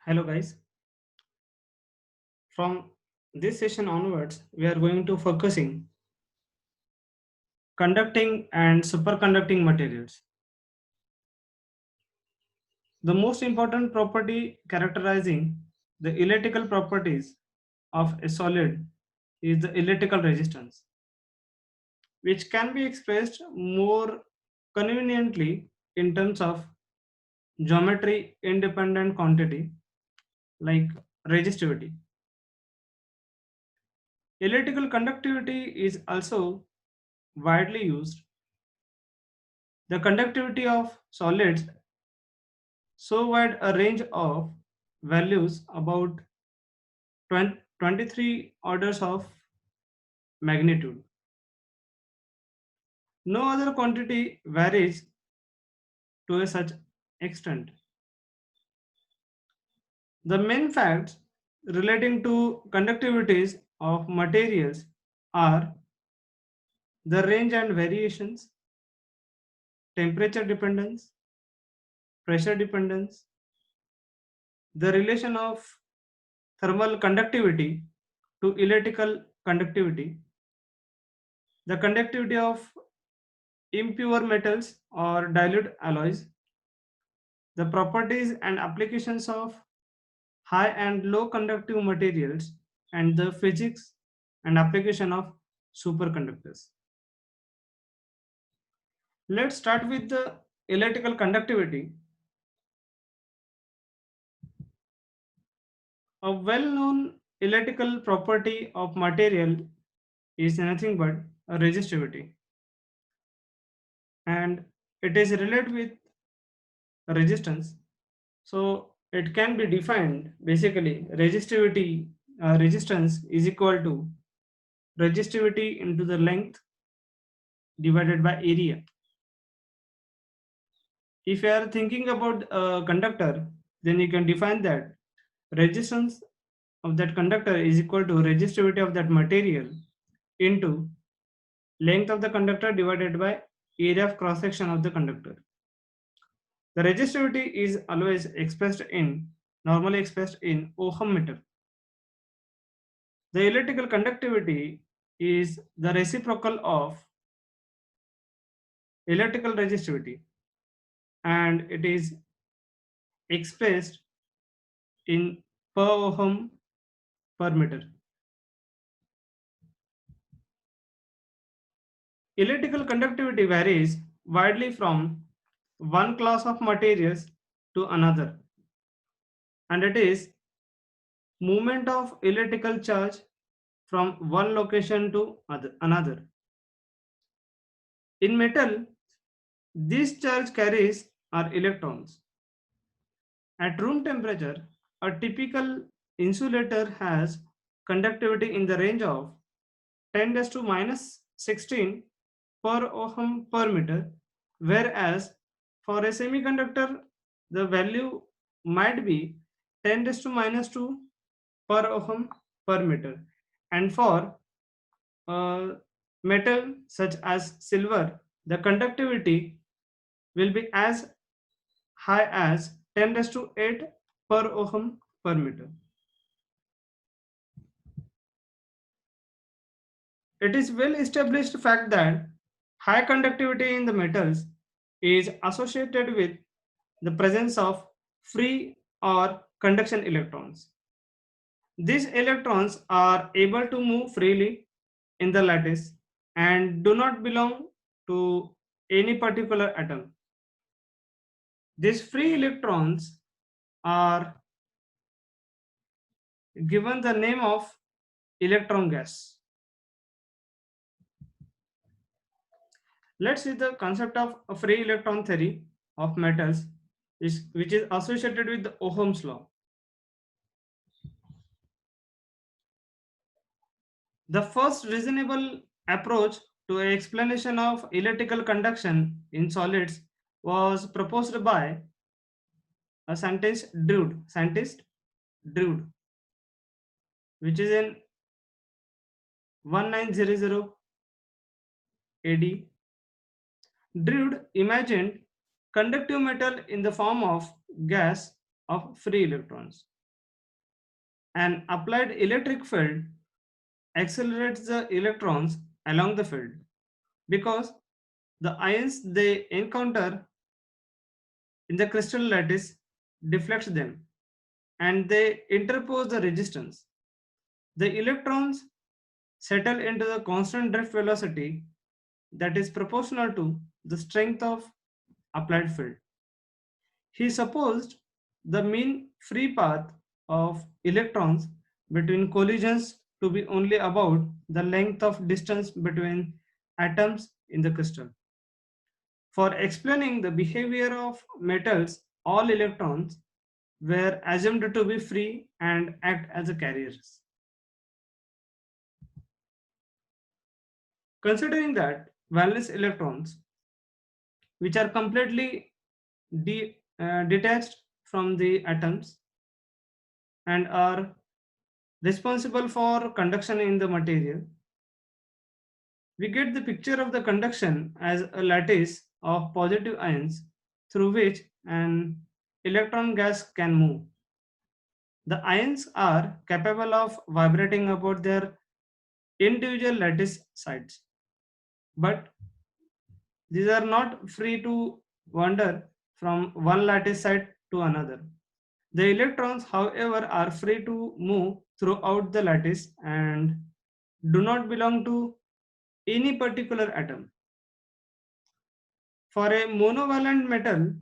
Hello guys. From this session onwards, we are going to focusing conducting and superconducting materials. The most important property characterizing the electrical properties of a solid is the electrical resistance, which can be expressed more conveniently in terms of geometry independent quantity like resistivity. Electrical conductivity is also widely used. The conductivity of solids so wide a range of values about 23 orders of magnitude. No other quantity varies to a such extent. The main facts relating to conductivities of materials are the range and variations, temperature dependence, pressure dependence, the relation of thermal conductivity to electrical conductivity, the conductivity of impure metals or dilute alloys, the properties and applications of high and low conductive materials, and the physics and application of superconductors. Let's start with the electrical conductivity. A well-known electrical property of material is nothing but a resistivity, and it is related with resistance. So it can be defined basically resistivity resistance is equal to resistivity into the length divided by area. If you are thinking about a conductor, then you can define that resistance of that conductor is equal to resistivity of that material into length of the conductor divided by area of cross section of the conductor. The resistivity is always expressed in normally expressed in ohm meter. The electrical conductivity is the reciprocal of electrical resistivity, and it is expressed in per ohm per meter. Electrical conductivity varies widely from one class of materials to another, and it is movement of electrical charge from one location to another. In metal, this charge carries are electrons. At room temperature, a typical insulator has conductivity in the range of 10 to minus 16 per ohm per meter, whereas for a semiconductor, the value might be 10 to minus 2 per ohm per meter. And for metal such as silver, the conductivity will be as high as 10 to 8 per ohm per meter. It is well established fact that high conductivity in the metals is associated with the presence of free or conduction electrons. These electrons are able to move freely in the lattice and do not belong to any particular atom. These free electrons are given the name of electron gas. Let's see the concept of a free electron theory of metals, which is associated with the Ohm's law. The first reasonable approach to an explanation of electrical conduction in solids was proposed by a scientist Drude, which is in 1900 AD. Drude imagined conductive metal in the form of gas of free electrons. An applied electric field accelerates the electrons along the field because the ions they encounter in the crystal lattice deflects them and they interpose the resistance. The electrons settle into the constant drift velocity that is proportional to the strength of applied field. He supposed the mean free path of electrons between collisions to be only about the length of distance between atoms in the crystal. For explaining the behavior of metals, all electrons were assumed to be free and act as a carriers. Considering that valence electrons, which are completely detached from the atoms and are responsible for conduction in the material, we get the picture of the conduction as a lattice of positive ions through which an electron gas can move. The ions are capable of vibrating about their individual lattice sides, but these are not free to wander from one lattice side to another. The electrons, however, are free to move throughout the lattice and do not belong to any particular atom. For a monovalent metal,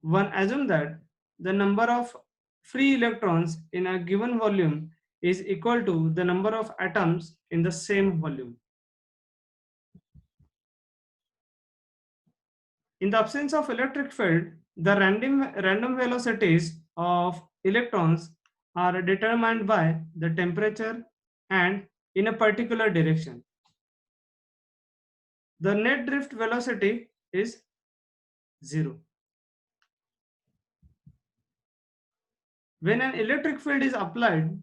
one assumes that the number of free electrons in a given volume is equal to the number of atoms in the same volume. In the absence of electric field, the random velocities of electrons are determined by the temperature and in a particular direction. The net drift velocity is 0. When an electric field is applied,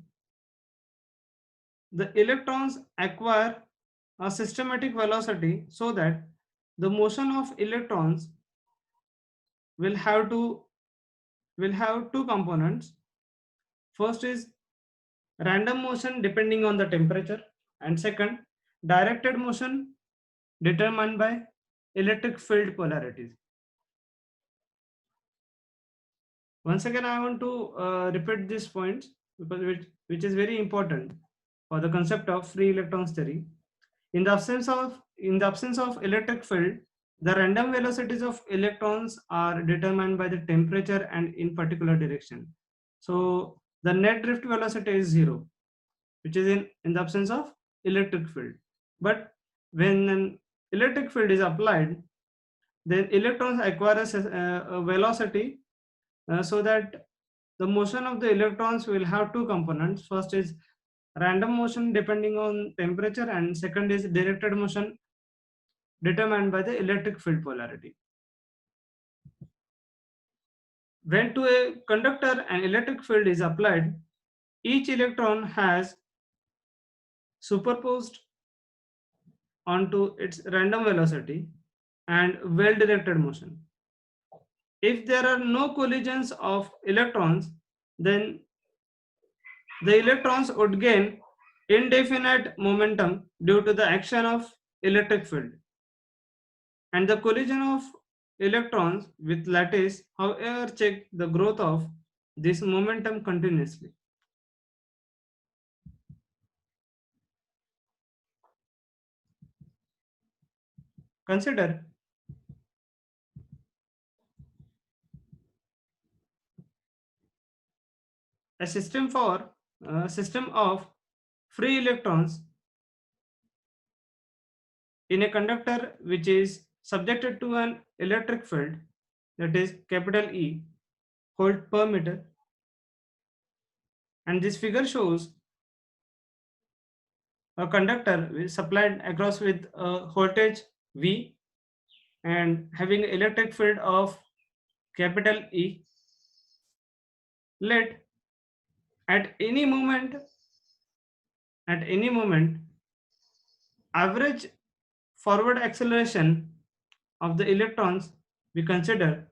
the electrons acquire a systematic velocity so that the motion of electrons will have two components. First is random motion depending on the temperature, and second, directed motion determined by electric field polarities. Once again, I want to repeat these points because which is very important for the concept of free electrons theory. In the absence of electric field, the random velocities of electrons are determined by the temperature and in particular direction. So the net drift velocity is 0, which is in the absence of electric field. But when an electric field is applied, then electrons acquire a velocity so that the motion of the electrons will have two components. First is random motion depending on temperature, and second is directed motion determined by the electric field polarity. When to a conductor an electric field is applied, each electron has superposed onto its random velocity and well directed motion. If there are no collisions of electrons, then the electrons would gain indefinite momentum due to the action of electric field. And the collision of electrons with lattice, however, check the growth of this momentum continuously. Consider a system of free electrons in a conductor which is subjected to an electric field, that is capital E volt per meter, and this figure shows a conductor supplied across with a voltage V and having electric field of capital E. Let at any moment average forward acceleration of the electrons be considered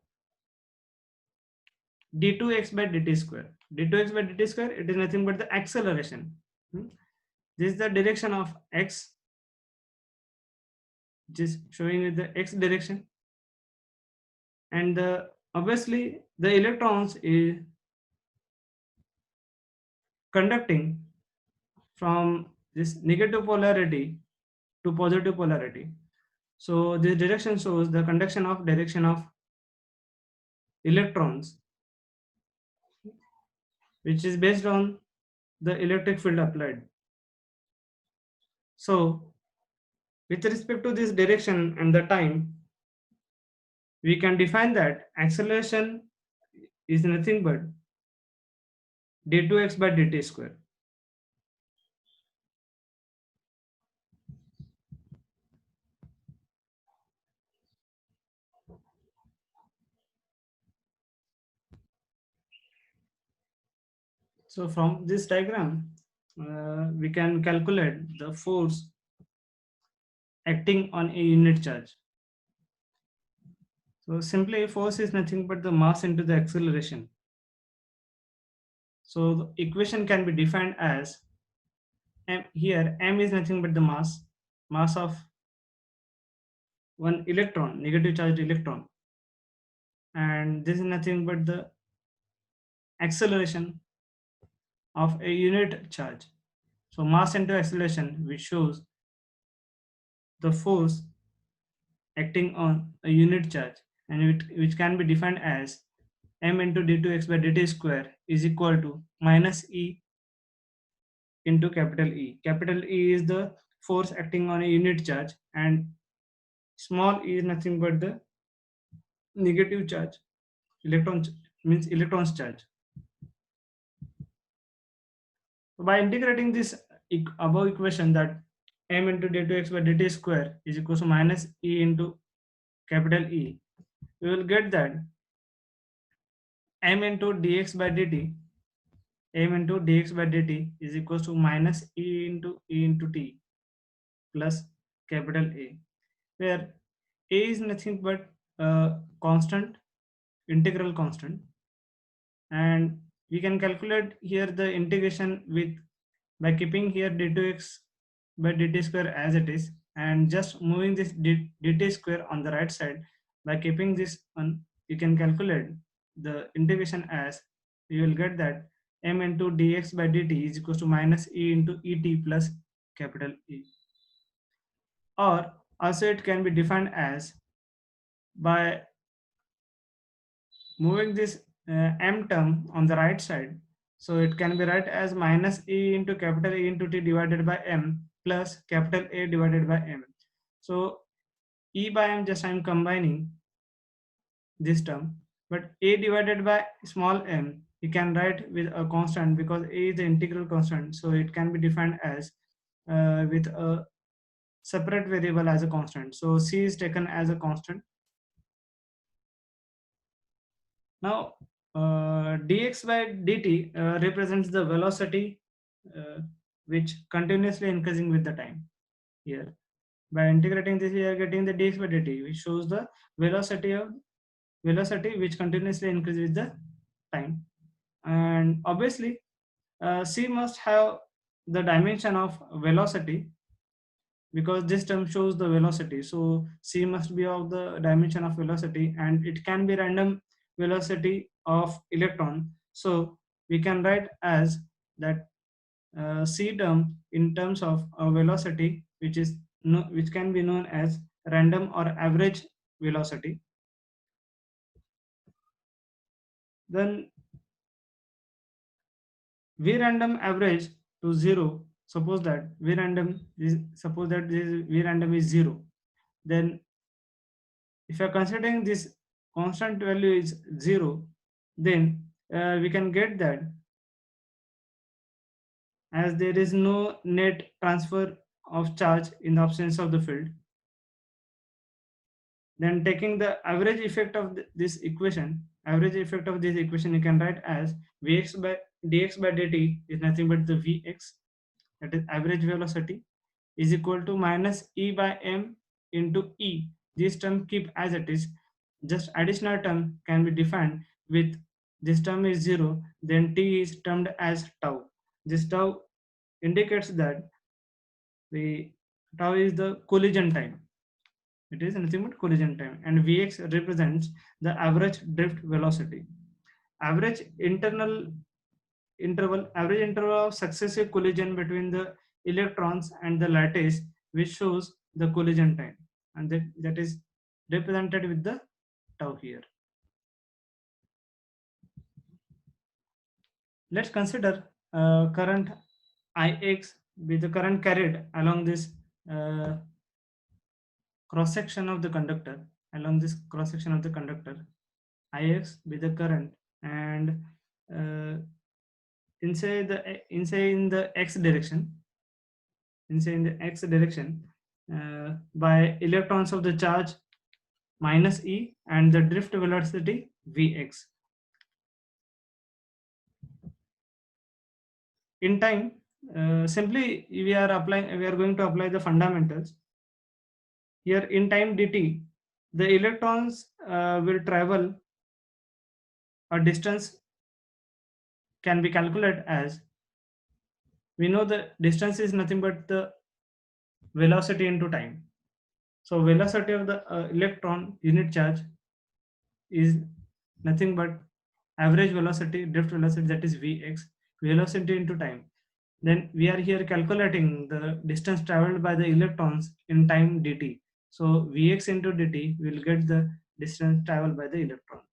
d2x by dt square. d2x by dt square, it is nothing but the acceleration. This is the direction of x, which is showing you the x direction, and obviously the electrons is conducting from this negative polarity to positive polarity. So this direction shows the conduction of direction of electrons, which is based on the electric field applied. So with respect to this direction and the time, we can define that acceleration is nothing but d2x by dt square. So from this diagram, we can calculate the force acting on a unit charge. So simply force is nothing but the mass into the acceleration. So the equation can be defined as m. Here m is nothing but the mass of one electron, negative charged electron, and this is nothing but the acceleration of a unit charge. So mass into acceleration, which shows the force acting on a unit charge, and which can be defined as m into d2x by dt square is equal to minus e into capital E. Capital E is the force acting on a unit charge, and small e is nothing but the negative charge, means electrons charge. So by integrating this above equation, that m into d2x by dt square is equal to minus e into capital E, we will get that m into dx by dt, m into dx by dt is equal to minus e into t plus capital A, where a is nothing but a constant, integral constant, and we can calculate here the integration with by keeping here d2x by dt square as it is, and just moving this dt square on the right side. By keeping this on, you can calculate the integration as, you will get that m into dx by dt is equal to minus e into et plus capital E. Or also it can be defined as, by moving this m term on the right side, so it can be write as minus e into capital E into t divided by m plus capital A divided by m. So e by m, just I am combining this term, but a divided by small m you can write with a constant, because a is the integral constant, so it can be defined as with a separate variable as a constant. So c is taken as a constant. Now, dx by dt represents the velocity uh, which continuously increasing with the time. Here, by integrating this, we are getting the dx by dt, which shows the velocity which continuously increases with the time. And obviously, c must have the dimension of velocity, because this term shows the velocity. So c must be of the dimension of velocity, and it can be random velocity of electron. So we can write as that c term in terms of velocity, which is which can be known as random or average velocity. Then v random average to 0. Suppose that v random is 0. Then if you are considering this constant value is 0, then we can get that as there is no net transfer of charge in the absence of the field, then taking the average effect of this equation, you can write as vx by dx by dt is nothing but the vx, that is average velocity, is equal to minus e by m into e. This term keep as it is, just additional term can be defined with this term is 0, then t is termed as tau. This tau indicates that the tau is the collision time. It is nothing but collision time, and Vx represents the average drift velocity. Average average interval of successive collision between the electrons and the lattice, which shows the collision time, and that is represented with the tau here. Let's consider current Ix with the current carried along this uh, cross section of the conductor. Along this cross section of the conductor, Ix with the current, and uh, inside in the x direction, by electrons of the charge minus e and the drift velocity Vx. In time, simply we are going to apply the fundamentals. Here in time dt, the electrons will travel a distance can be calculated as, we know the distance is nothing but the velocity into time. So velocity of the electron unit charge is nothing but average velocity, drift velocity, that is Vx, velocity into time. Then we are here calculating the distance traveled by the electrons in time dt. So Vx into dt will get the distance traveled by the electrons.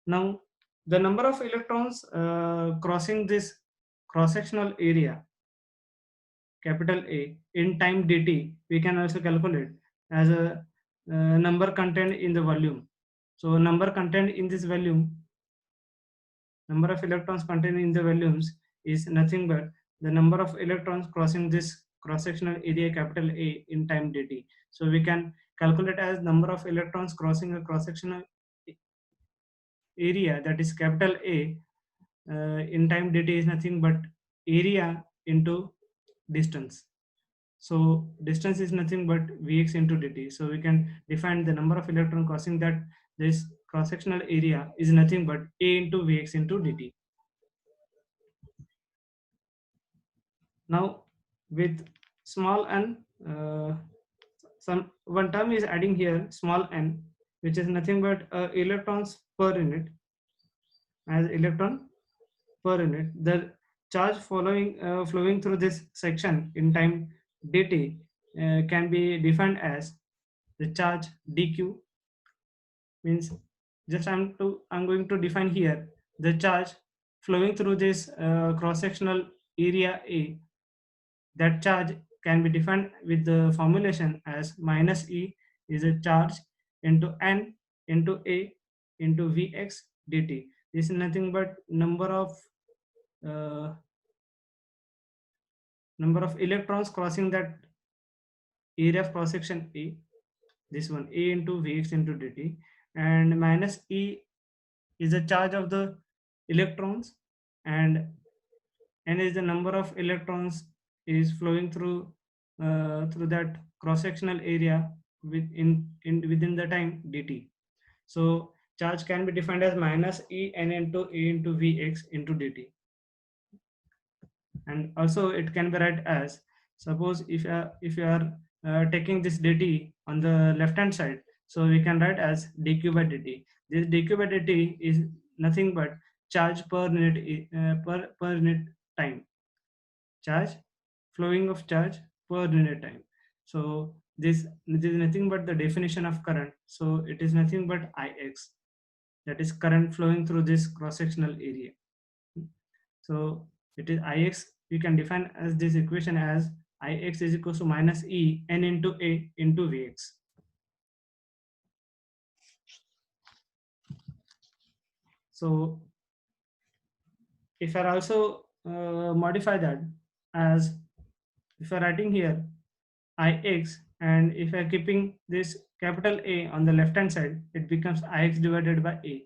Now the number of electrons crossing this cross-sectional area, capital A, in time dt, we can also calculate as a number contained in the volume. So number contained in this volume, number of electrons contained in the volumes is nothing but the number of electrons crossing this cross-sectional area capital A in time dt. So we can calculate as number of electrons crossing a cross-sectional area, that is capital A, in time dt is nothing but area into distance. So distance is nothing but Vx into dt. So we can define the number of electron crossing that this cross-sectional area is nothing but A into Vx into dt. Now with small n, some one term is adding here, small n, which is nothing but electrons per unit, as electron per unit. The charge flowing through this section in time dt can be defined as the charge dq. Means just I'm going to define here the charge flowing through this cross sectional area A. That charge can be defined with the formulation as minus e is a charge into n into A into Vx dt. This is nothing but uh, number of electrons crossing that area of cross section A, this one A into Vx into dt, and minus e is the charge of the electrons, and n is the number of electrons is flowing through that cross sectional area within the time dt. So charge can be defined as minus e n into A into Vx into dt. And also it can be read as, suppose if you are taking this dt on the left hand side, so we can write as dq by dt. This dq by dt is nothing but charge per unit per unit time, charge flowing of charge per unit time. So this is nothing but the definition of current. So it is nothing but Ix, that is current flowing through this cross sectional area. So it is Ix, we can define as this equation as Ix is equal to minus E n into A into Vx. So if I also modify that as, if I writing here Ix, and if I keeping this capital A on the left hand side, it becomes Ix divided by A.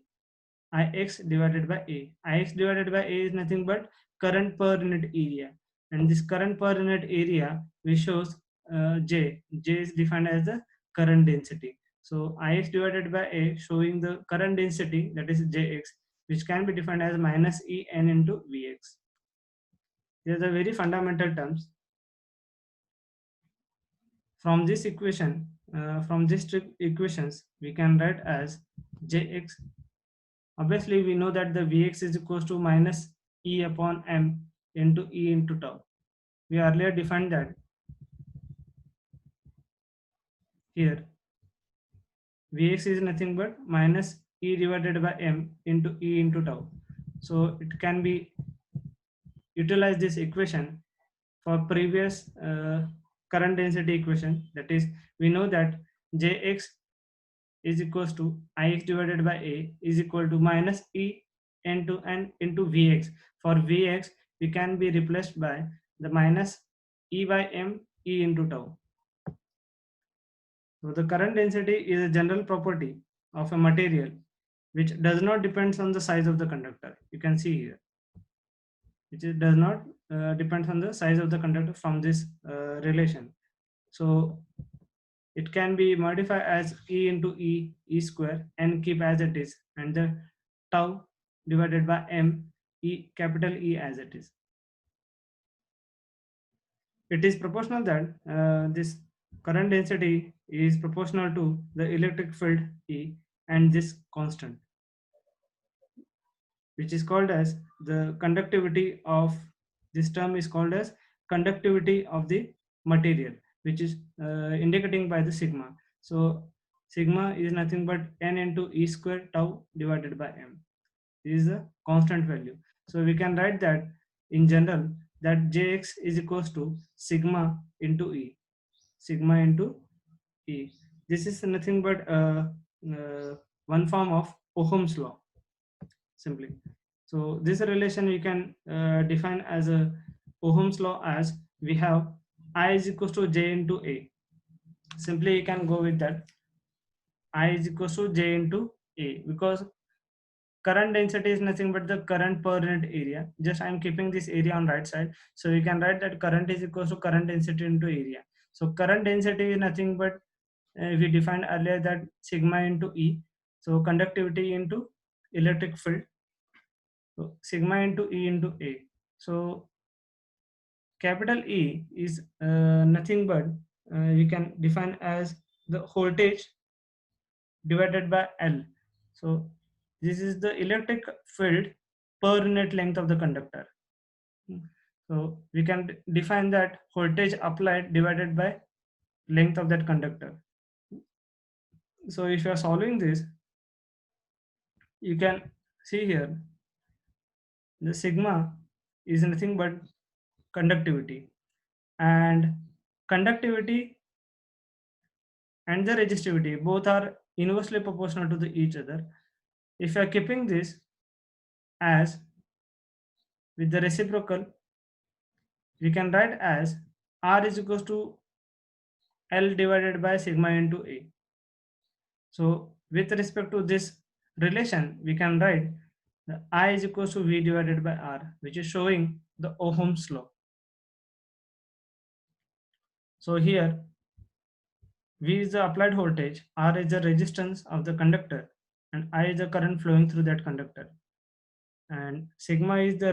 Ix divided by A. Ix divided by A is nothing but current per unit area, and this current per unit area which shows J. J is defined as the current density. So Ix divided by A showing the current density, that is Jx, which can be defined as minus En into Vx. These are the very fundamental terms. From this equation, from these equations, we can write as Jx. Obviously, we know that the Vx is equals to minus E upon M into E into tau. We earlier defined that here. Vx is nothing but minus E divided by M into E into tau. So it can be utilize this equation for previous current density equation. That is, we know that Jx is equals to Ix divided by A is equal to minus E into N into Vx. For Vx, we can be replaced by the minus E by M E into tau. So the current density is a general property of a material which does not depend on the size of the conductor. You can see here, which does not depend on the size of the conductor from this relation. So it can be modified as E into E square and keep as it is, and the tau divided by M E capital E as it is. It is proportional that this current density is proportional to the electric field E and this constant, which is called as the conductivity of, this term is called as conductivity of the material, which is indicating by the sigma. So sigma is nothing but N into E square tau divided by M. This is a constant value. So we can write that in general that Jx is equals to sigma into E, sigma into E. This is nothing but one form of Ohm's law, simply. So this relation we can define as a Ohm's law as we have I is equals to J into A. Simply you can go with that. I is equals to J into A, because current density is nothing but the current per unit area. Just I am keeping this area on right side. So we can write that current is equals to current density into area. So current density is nothing but we defined earlier that sigma into E. So conductivity into electric field. So sigma into E into A. So capital E is nothing but you can define as the voltage divided by L. So this is the electric field per unit length of the conductor. So we can define that voltage applied divided by length of that conductor. So if you are solving this, you can see here the sigma is nothing but conductivity, and conductivity and the resistivity both are inversely proportional to each other. If you are keeping this as with the reciprocal, we can write as R is equals to L divided by sigma into A. So with respect to this relation, we can write the I is equals to V divided by R, which is showing the Ohm's law. So here V is the applied voltage, R is the resistance of the conductor, and I is the current flowing through that conductor. And sigma is the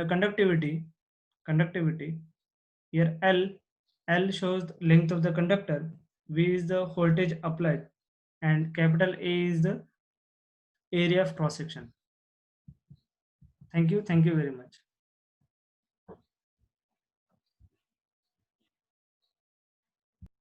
conductivity. Here L shows the length of the conductor, V is the voltage applied, and capital A is the area of cross section. Thank you very much.